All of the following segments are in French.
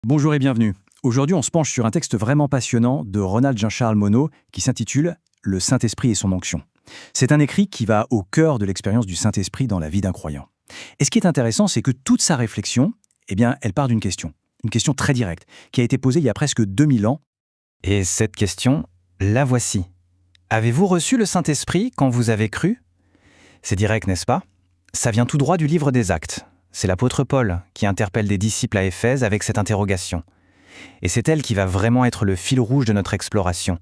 Bonjour et bienvenue. Aujourd'hui, on se penche sur un texte vraiment passionnant de Ronald Jean-Charles Monod qui s'intitule « Le Saint-Esprit et son onction ». C'est un écrit qui va au cœur de l'expérience du Saint-Esprit dans la vie d'un croyant. Et ce qui est intéressant, c'est que toute sa réflexion, elle part d'une question. Une question très directe, qui a été posée il y a presque 2000 ans. Et cette question, la voici. Avez-vous reçu le Saint-Esprit quand vous avez cru ? C'est direct, n'est-ce pas ? Ça vient tout droit du livre des Actes. C'est l'apôtre Paul qui interpelle des disciples à Éphèse avec cette interrogation. Et c'est elle qui va vraiment être le fil rouge de notre exploration.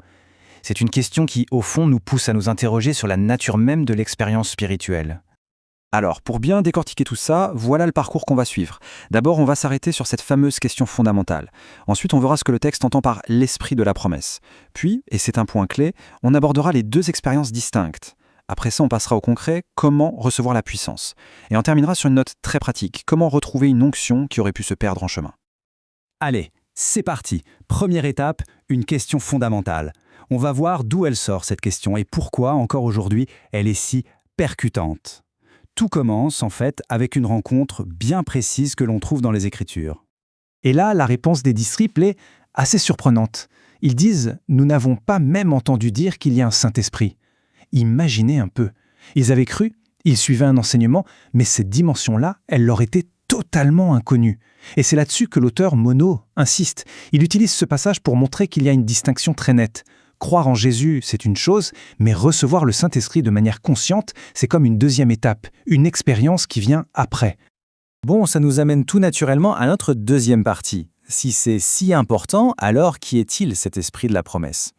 C'est une question qui, au fond, nous pousse à nous interroger sur la nature même de l'expérience spirituelle. Alors, pour bien décortiquer tout ça, voilà le parcours qu'on va suivre. D'abord, on va s'arrêter sur cette fameuse question fondamentale. Ensuite, on verra ce que le texte entend par l'esprit de la promesse. Puis, et c'est un point clé, on abordera les deux expériences distinctes. Après ça, on passera au concret, comment recevoir la puissance. Et on terminera sur une note très pratique, comment retrouver une onction qui aurait pu se perdre en chemin. Allez, c'est parti. Première étape, une question fondamentale. On va voir d'où elle sort cette question et pourquoi, encore aujourd'hui, elle est si percutante. Tout commence, en fait, avec une rencontre bien précise que l'on trouve dans les Écritures. Et là, la réponse des disciples est assez surprenante. Ils disent « Nous n'avons pas même entendu dire qu'il y a un Saint-Esprit ». Imaginez un peu. Ils avaient cru, ils suivaient un enseignement, mais cette dimension-là, elle leur était totalement inconnue. Et c'est là-dessus que l'auteur Monod insiste. Il utilise ce passage pour montrer qu'il y a une distinction très nette. Croire en Jésus, c'est une chose, mais recevoir le Saint-Esprit de manière consciente, c'est comme une deuxième étape, une expérience qui vient après. Bon, ça nous amène tout naturellement à notre deuxième partie. Si c'est si important, alors qui est-il cet esprit de la promesse ?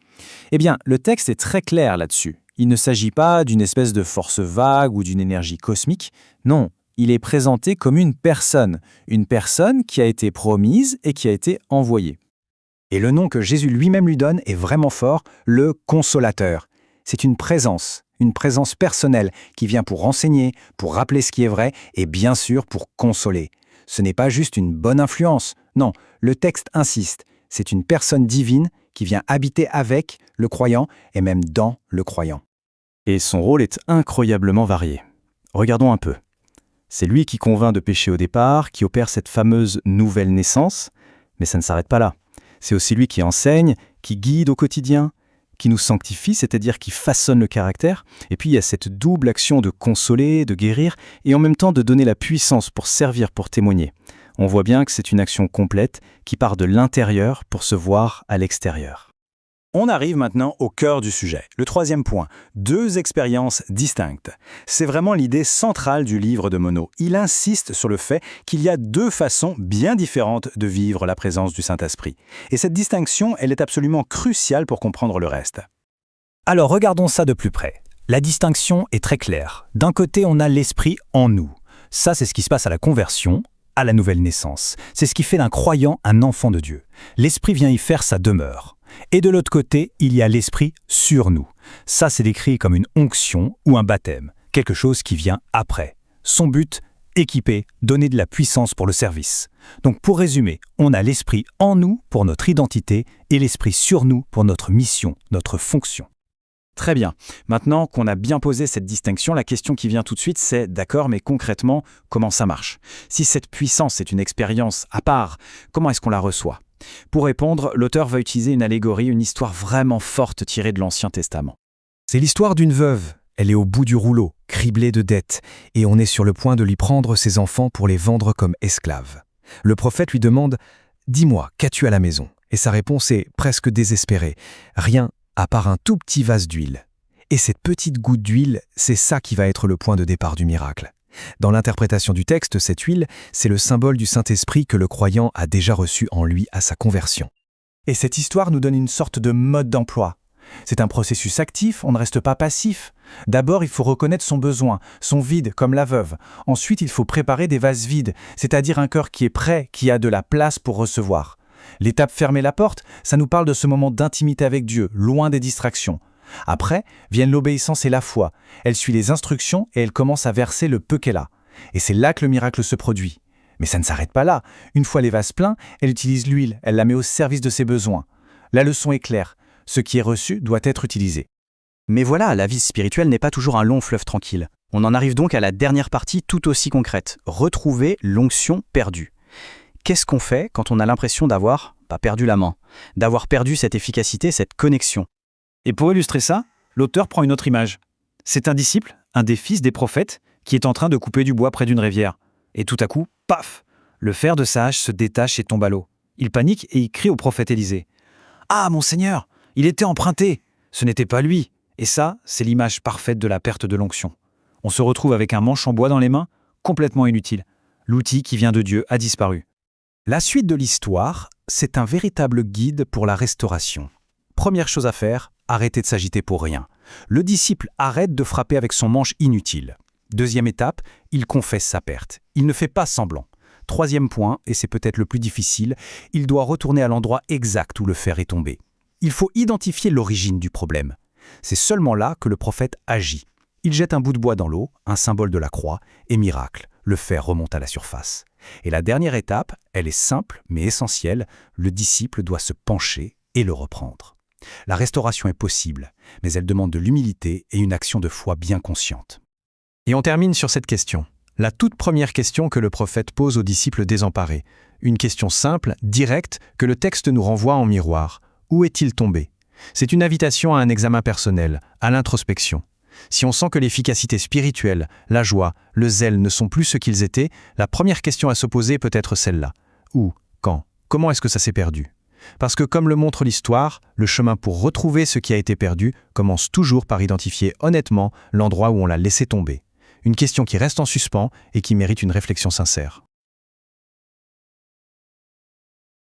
Eh bien, le texte est très clair là-dessus. Il ne s'agit pas d'une espèce de force vague ou d'une énergie cosmique. Non, il est présenté comme une personne qui a été promise et qui a été envoyée. Et le nom que Jésus lui-même lui donne est vraiment fort, le consolateur. C'est une présence personnelle qui vient pour enseigner, pour rappeler ce qui est vrai et bien sûr pour consoler. Ce n'est pas juste une bonne influence, non, le texte insiste, c'est une personne divine qui vient habiter avec le croyant et même dans le croyant. Et son rôle est incroyablement varié. Regardons un peu. C'est lui qui convainc de pécher au départ, qui opère cette fameuse nouvelle naissance, mais ça ne s'arrête pas là. C'est aussi lui qui enseigne, qui guide au quotidien, qui nous sanctifie, c'est-à-dire qui façonne le caractère. Et puis il y a cette double action de consoler, de guérir, et en même temps de donner la puissance pour servir, pour témoigner. On voit bien que c'est une action complète qui part de l'intérieur pour se voir à l'extérieur. On arrive maintenant au cœur du sujet. Le troisième point, deux expériences distinctes. C'est vraiment l'idée centrale du livre de Monod. Il insiste sur le fait qu'il y a deux façons bien différentes de vivre la présence du Saint-Esprit. Et cette distinction, elle est absolument cruciale pour comprendre le reste. Alors regardons ça de plus près. La distinction est très claire. D'un côté, on a l'esprit en nous. Ça, c'est ce qui se passe à la conversion, à la nouvelle naissance. C'est ce qui fait d'un croyant un enfant de Dieu. L'esprit vient y faire sa demeure. Et de l'autre côté, il y a l'esprit sur nous. Ça, c'est décrit comme une onction ou un baptême, quelque chose qui vient après. Son but, équiper, donner de la puissance pour le service. Donc pour résumer, on a l'esprit en nous pour notre identité et l'esprit sur nous pour notre mission, notre fonction. Très bien. Maintenant qu'on a bien posé cette distinction, la question qui vient tout de suite, c'est d'accord, mais concrètement, comment ça marche ? Si cette puissance est une expérience à part, comment est-ce qu'on la reçoit ? Pour répondre, l'auteur va utiliser une allégorie, une histoire vraiment forte tirée de l'Ancien Testament. C'est l'histoire d'une veuve. Elle est au bout du rouleau, criblée de dettes, et on est sur le point de lui prendre ses enfants pour les vendre comme esclaves. Le prophète lui demande « Dis-moi, qu'as-tu à la maison ?» Et sa réponse est presque désespérée. Rien à part un tout petit vase d'huile. Et cette petite goutte d'huile, c'est ça qui va être le point de départ du miracle. Dans l'interprétation du texte, cette huile, c'est le symbole du Saint-Esprit que le croyant a déjà reçu en lui à sa conversion. Et cette histoire nous donne une sorte de mode d'emploi. C'est un processus actif, on ne reste pas passif. D'abord, il faut reconnaître son besoin, son vide, comme la veuve. Ensuite, il faut préparer des vases vides, c'est-à-dire un cœur qui est prêt, qui a de la place pour recevoir. L'étape fermer la porte, ça nous parle de ce moment d'intimité avec Dieu, loin des distractions. Après, viennent l'obéissance et la foi. Elle suit les instructions et elle commence à verser le peu qu'elle a. Et c'est là que le miracle se produit. Mais ça ne s'arrête pas là. Une fois les vases pleins, elle utilise l'huile, elle la met au service de ses besoins. La leçon est claire. Ce qui est reçu doit être utilisé. Mais voilà, la vie spirituelle n'est pas toujours un long fleuve tranquille. On en arrive donc à la dernière partie tout aussi concrète, retrouver l'onction perdue. qu'est-ce qu'on fait quand on a l'impression d'avoir perdu la main, d'avoir perdu cette efficacité, cette connexion? Et pour illustrer ça, l'auteur prend une autre image. C'est un disciple, un des fils des prophètes, qui est en train de couper du bois près d'une rivière. Et tout à coup, paf! Le fer de sa hache se détache et tombe à l'eau. Il panique et il crie au prophète Élisée. « Ah, mon Seigneur, il était emprunté! Ce n'était pas lui !» Et ça, c'est l'image parfaite de la perte de l'onction. On se retrouve avec un manche en bois dans les mains, complètement inutile. L'outil qui vient de Dieu a disparu. La suite de l'histoire, c'est un véritable guide pour la restauration. Première chose à faire, arrêter de s'agiter pour rien. Le disciple arrête de frapper avec son manche inutile. Deuxième étape, il confesse sa perte. Il ne fait pas semblant. Troisième point, et c'est peut-être le plus difficile, il doit retourner à l'endroit exact où le fer est tombé. Il faut identifier l'origine du problème. C'est seulement là que le prophète agit. Il jette un bout de bois dans l'eau, un symbole de la croix, et miracle, le fer remonte à la surface. Et la dernière étape, elle est simple mais essentielle, le disciple doit se pencher et le reprendre. La restauration est possible, mais elle demande de l'humilité et une action de foi bien consciente. Et on termine sur cette question. La toute première question que le prophète pose aux disciples désemparés. Une question simple, directe, que le texte nous renvoie en miroir. Où est-il tombé? C'est une invitation à un examen personnel, à l'introspection. Si on sent que l'efficacité spirituelle, la joie, le zèle ne sont plus ce qu'ils étaient, la première question à se poser peut être celle-là. Où? Quand? Comment est-ce que ça s'est perdu? Parce que comme le montre l'histoire, le chemin pour retrouver ce qui a été perdu commence toujours par identifier honnêtement l'endroit où on l'a laissé tomber. Une question qui reste en suspens et qui mérite une réflexion sincère.